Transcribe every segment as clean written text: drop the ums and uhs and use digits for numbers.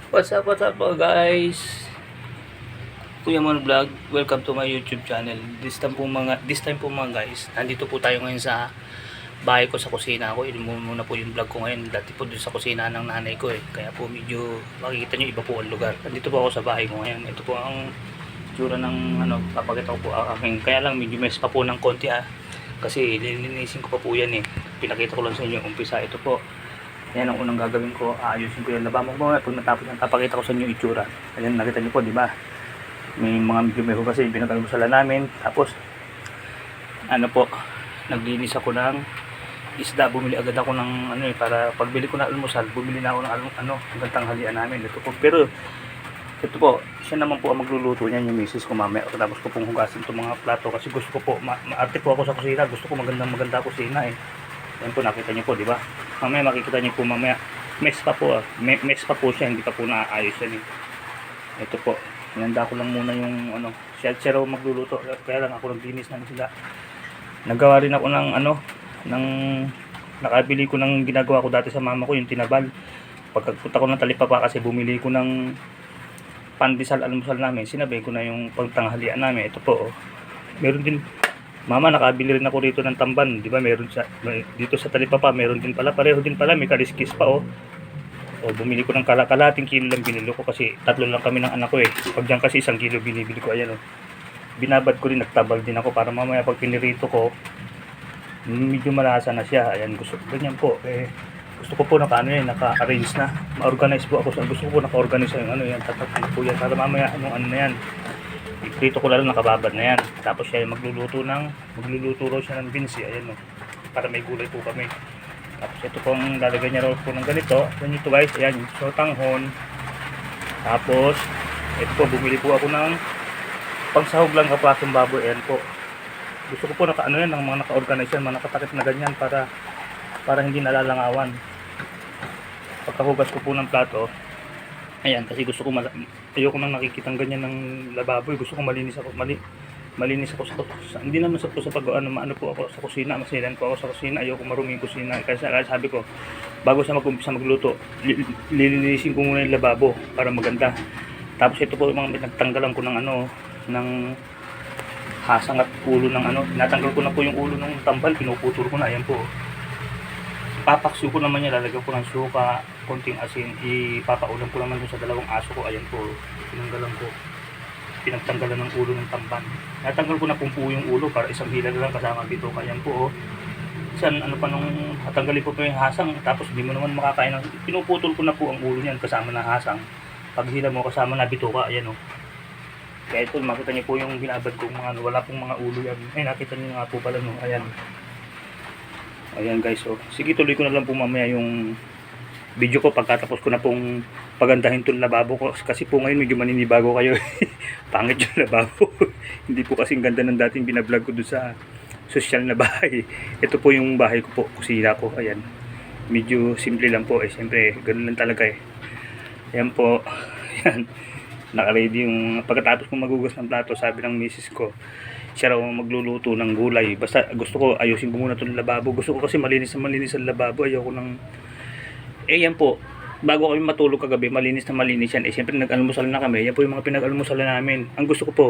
What's up po guys? Kuya Mon Vlog, welcome to my YouTube channel. This time po mga guys, nandito po tayo ngayon sa bahay ko sa kusina ko. Muna po yung vlog ko ngayon. Dati po dun sa kusina ng nanay ko eh. Kaya po medyo makikita nyo iba po ang lugar. Nandito po ako sa bahay ko ngayon. Ito po ang tsura ng papakita ko po aking. Kaya lang medyo mess pa po ng konti kasi lilinisin ko pa po yan eh. Pinakita ko lang sa inyo yung umpisa. Ito po. Yan ang unang gagawin ko. Aayusin ko yung lababo ko. Pag natapos yan, papakita ko sa inyo yung itsura. Ayan, nakita nyo po, di ba? May mga medyo may kasi pinag-almusalan namin. Tapos, po, naglinis ako ng isda. Bumili agad ako ng para pagbili ko na almusal, bumili na ako ng hanggang tanghalian namin. Ito po. Pero, ito po, siya naman po ang magluluto niyan, yung misis ko mamaya. Tapos ko pong hugasin itong mga plato kasi gusto ko po, maarte po ako sa kusina. Gusto ko maganda kusina eh. Yan po, nakita niyo po, di ba? Mamaya makikita niyo po mamaya. Mess pa po, mess pa po siya, hindi pa po naayos yan eh. Ito po, hinanda ko lang muna yung siya raw magluluto, kaya lang ako naglinis ng sila. Nagawa rin ako ng ng nakabili ko ng ginagawa ko dati sa mama ko, yung tinabal. Pagpunta ko ng Talipapa kasi bumili ko ng pandesal almusal namin, sinabay ko na yung pagtanghalian namin. Ito po, meron din mama, nakabili rin ako rito ng tamban, di ba? Meron dito sa Talipapa, meron din pala, pareho din pala, may kaliskis pa o bumili ko ng kalating kilo lang binili ko kasi tatlo lang kami ng anak ko eh. Pag dyan kasi 1 kilo binibili ko, ayan binabad ko rin, nagtabal din ako para mamaya pag pinirito ko medyo malasa na siya. Ayan, ganyan po eh. Gusto ko po naka-arrange na, ma-organize po ako. Gusto ko po naka-organize yung yan, tatatlo po yan para mamaya na yan. Iprito ko lang, nakababad na yan. Tapos siya magluluto raw siya ng binsi, ayan para may gulay po kami. Tapos ito pong lalagay niya raw po ng ganito. Ayan ito guys, ayan, sotanghon. Tapos ito po, bumili po ako ng pangsahog lang kapasong baboy. Ayan po, gusto ko po yan, ng mga naka-organize yan, mga nakatakip na ganyan para hindi nalalangawan pagkahugas ko po ng plato. Ayan, kasi gusto ko ayoko nang nakikitang ganyan ng lababo. Gusto ko malinis ako hindi naman sa pag po ako sa kusina, masilan po ako sa kusina. Ayoko marumi yung kusina kasi sabi ko bago sa mag-umpisa magluto, lilinisin ko muna yung lababo para maganda. Tapos ito po mga pinagtanggalan ko ng hasang at ulo ng tinatanggal ko na po yung ulo ng tambal, pinuputol ko na. Ayan po, papaksyo ko naman yan, lalagyan ko ng suka, konting asin, ipapaulam ko naman dun sa dalawang aso ko. Ayan po, pinagtanggalan ng ulo ng tamban. Natanggal ko na po yung ulo para isang hila lang kasama dito. Ayan po tanggalin po yung hasang, tapos hindi mo naman makakain pinuputol ko na po ang ulo niyan kasama na hasang. Pag hila mo kasama na bituka, ayan kaya ito, makita niyo po yung binabad kong wala pong mga ulo yan. Ay, nakita niyo nga po pala ayan guys, sige, tuloy ko na lang po mamaya yung video ko pagkatapos ko na pong pagandahin itong lababo ko kasi po ngayon medyo maninibago kayo. Pangit yung lababo. Hindi po kasing ganda ng dating binablog ko doon sa social na bahay. Ito po yung bahay ko po, kusina ko. Ayan, medyo simple lang po siyempre ganun lang talaga ayan po. Ayan, naka-ready yung pagkatapos kong magugas ng plato. Sabi ng misis ko, siya raw magluluto ng gulay. Basta gusto ko ayusin ko muna itong lababo. Gusto ko kasi malinis ang lababo. Ayoko ng yan po, bago kami matulog kagabi, malinis yan. Siyempre nag-almusal na kami. Yan po yung mga pinag-almusalan namin. Ang gusto ko po,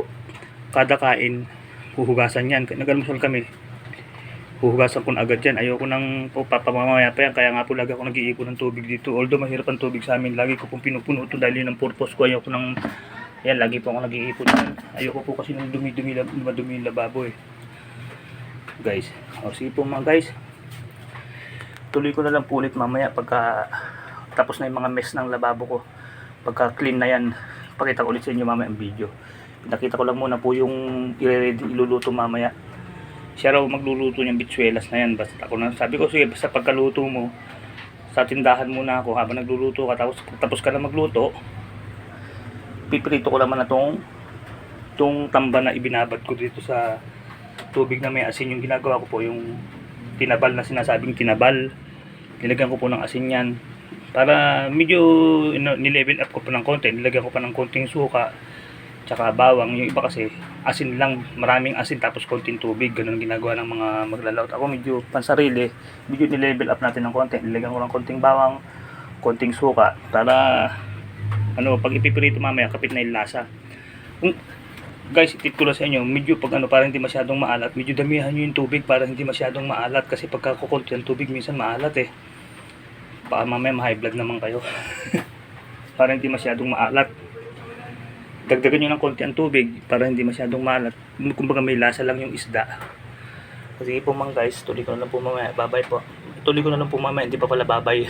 kada kain, huhugasan yan. Nag-almusal kami, huhugasan ko na agad yan. Ayoko nang papamamaya pa yan. Kaya nga po lagi ako nag-iipon ng tubig dito. Although mahirap ang tubig sa amin, lagi ko pong pinupuno ito dahil yun ang purpose ko. Ayoko nang yan, lagi po ako nag-iipon yan. Ayoko po kasi nang madumi yung lababo guys. Sige po mga guys, tuloy ko na lang po ulit mamaya pagka tapos na yung mga mess ng lababo ko. Pagka clean na yan, pakita ko ulit sa inyo mamaya ang video. Pinakita ko lang muna po yung iluluto mamaya. Siya raw magluluto niyang bitsuelas na yan. Basta ako na, sabi ko sige, basta pagkaluto mo sa tindahan muna ako habang nagluluto ka, tapos ka na magluto, pipirito ko naman na tong tamba na ibinabad ko dito sa tubig na may asin. Yung ginagawa ko po, yung tinabal na sinasabing tinabal, nilagyan ko po ng asin yan para medyo nilevel up ko pa ng konti. Nilagyan ko pa ng konting suka tsaka bawang. Yung iba kasi asin lang, maraming asin tapos konting tubig, ganun ginagawa ng mga maglalaot. Ako medyo pansarili, medyo nilevel up natin ng konti. Nilagyan ko ng konting bawang, konting suka para ano, pag ipiprito mamaya, kapit na yung lasa. Kung, guys, tip ko lang sa inyo, medyo pag ano, para hindi masyadong maalat, medyo damihan nyo yung tubig para hindi masyadong maalat. Kasi pagka kukunti ang tubig, minsan maalat eh. Baka mamaya ma-high blood naman kayo. Para hindi masyadong maalat. Dagdagan nyo ng konti ang tubig para hindi masyadong maalat. Kumbaga may lasa lang yung isda. Sige po mga guys, tuloy ko na lang po mamaya. Babay po. Tuloy ko na lang po mamaya, hindi pa pala babay.